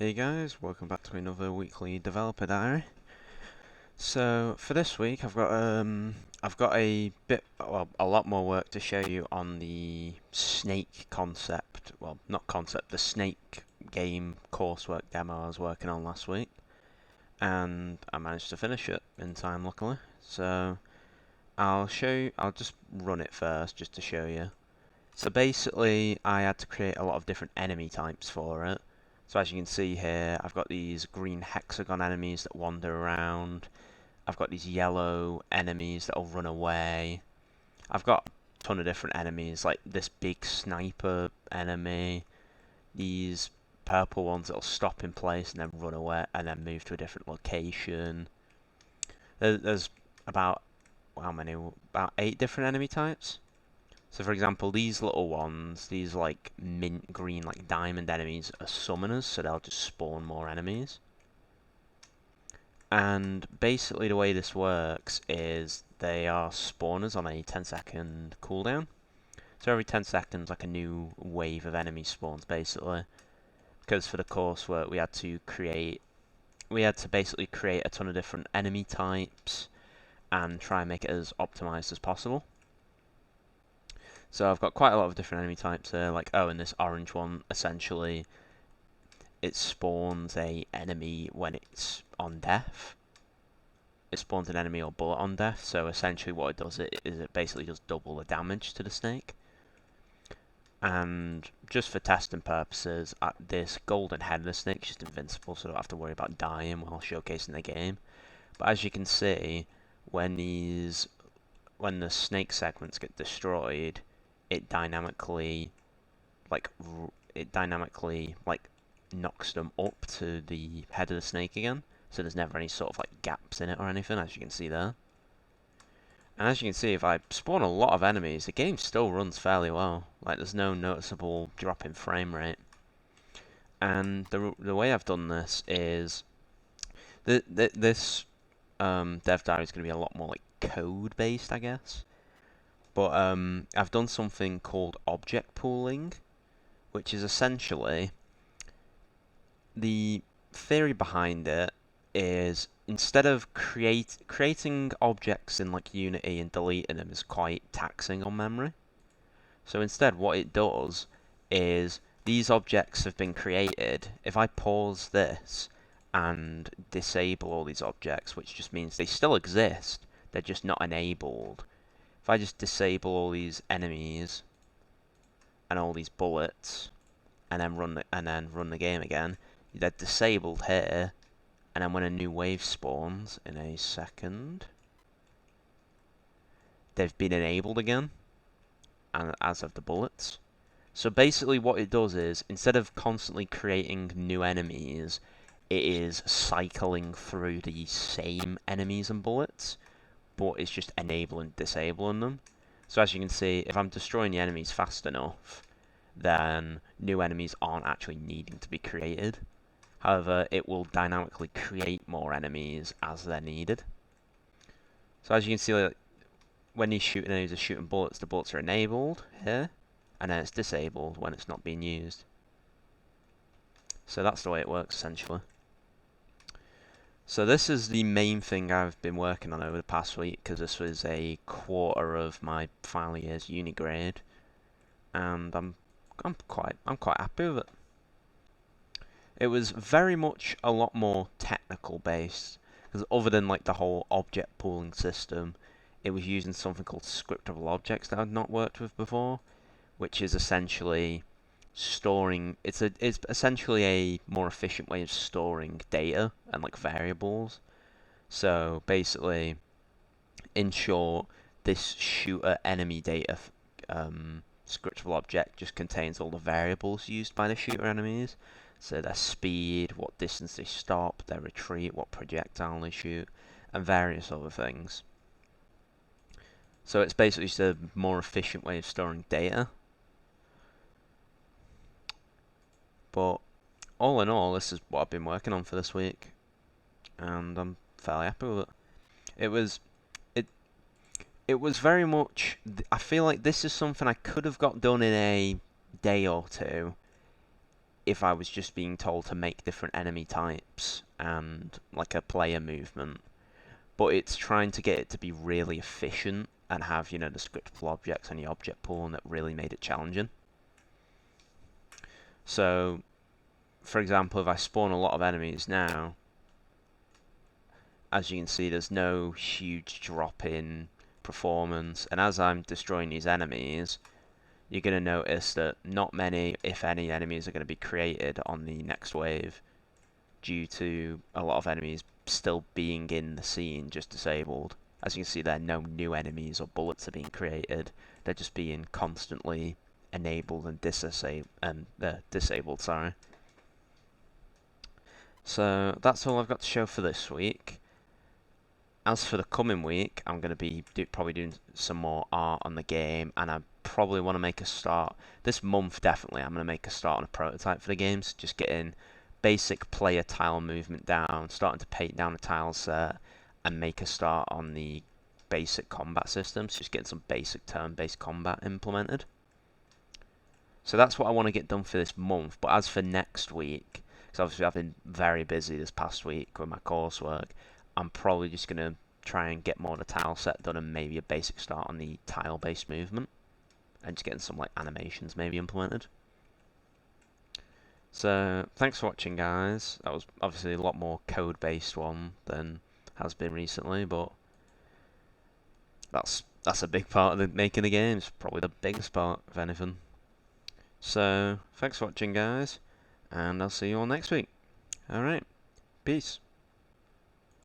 Hey guys, welcome back to another weekly developer diary. So for this week, I've got a lot more work to show you on the snake concept. Well, not concept, the snake game coursework demo I was working on last week, and I managed to finish it in time, luckily. So I'll show you. I'll just run it first, just to show you. So basically, I had to create a lot of different enemy types for it. So as you can see here, I've got these green hexagon enemies that wander around. I've got these yellow enemies that'll run away. I've got a ton of different enemies, like this big sniper enemy. These purple ones that'll stop in place and then run away and then move to a different location. There's about, how many? About 8 different enemy types. So for example, these little ones, these like mint green, like diamond enemies are summoners, so they'll just spawn more enemies. And basically the way this works is they are spawners on a 10-second cooldown. So every 10 seconds, like a new wave of enemies spawns, basically. Because for the coursework, we had to basically create a ton of different enemy types and try and make it as optimized as possible. So I've got quite a lot of different enemy types here, like, oh, and this orange one, essentially, it spawns a enemy when it's on death. It spawns an enemy or bullet on death, so essentially what it does is it basically does double the damage to the snake. And just for testing purposes, this golden head of the snake is just invincible, so I don't have to worry about dying while showcasing the game. But as you can see, when the snake segments get destroyed, it dynamically like knocks them up to the head of the snake again, so there's never any sort of like gaps in it or anything, as you can see there. And as you can see, if I spawn a lot of enemies, the game still runs fairly well. Like, there's no noticeable drop in frame rate. And the way I've done this is this dev diary is going to be a lot more like code based, I guess. But I've done something called object pooling, which is essentially, the theory behind it is, instead of creating objects in like Unity and deleting them is quite taxing on memory. So instead what it does is, these objects have been created. If I pause this and disable all these objects, which just means they still exist, they're just not enabled. If I just disable all these enemies and all these bullets and then run the game again, they're disabled here, and then when a new wave spawns in a second, they've been enabled again, and as of the bullets. So basically what it does is, instead of constantly creating new enemies, it is cycling through the same enemies and bullets, but it's just enabling and disabling them. So as you can see, if I'm destroying the enemies fast enough, then new enemies aren't actually needing to be created. However, it will dynamically create more enemies as they're needed. So as you can see, like, when these shooting enemies are shooting bullets, the bullets are enabled here, and then it's disabled when it's not being used. So that's the way it works, essentially. So this is the main thing I've been working on over the past week, because this was a quarter of my final year's uni grade, and I'm quite happy with it. It was very much a lot more technical based, because other than like the whole object pooling system, it was using something called scriptable objects that I'd not worked with before, which is essentially storing. It's essentially a more efficient way of storing data and like variables. So basically, in short, this shooter enemy data scriptable object just contains all the variables used by the shooter enemies. So their speed, what distance they stop, their retreat, what projectile they shoot, and various other things. So it's basically just a more efficient way of storing data. But all in all, this is what I've been working on for this week, and I'm fairly happy with it. It was it it was very much. I feel like this is something I could have got done in a day or two if I was just being told to make different enemy types and like a player movement, but it's trying to get it to be really efficient and have, the scriptable objects and the object pool, and that really made it challenging. So, for example, if I spawn a lot of enemies now, as you can see, there's no huge drop in performance, and as I'm destroying these enemies, you're going to notice that not many, if any, enemies are going to be created on the next wave due to a lot of enemies still being in the scene, just disabled. As you can see there, no new enemies or bullets are being created. They're just being constantly enabled and disabled. Sorry. So that's all I've got to show for this week. As for the coming week, I'm going to be probably doing some more art on the game, and I probably want to make a start. This month, definitely, I'm going to make a start on a prototype for the games, just getting basic player tile movement down, starting to paint down a tile set, and make a start on the basic combat systems, just getting some basic turn-based combat implemented. So that's what I want to get done for this month, but as for next week, because obviously I've been very busy this past week with my coursework, I'm probably just going to try and get more of the tile set done and maybe a basic start on the tile-based movement, and just getting some like animations maybe implemented. So, thanks for watching, guys. That was obviously a lot more code-based one than has been recently, but that's a big part of the making the games, probably the biggest part, if anything. So, thanks for watching, guys, and I'll see you all next week. Alright, peace.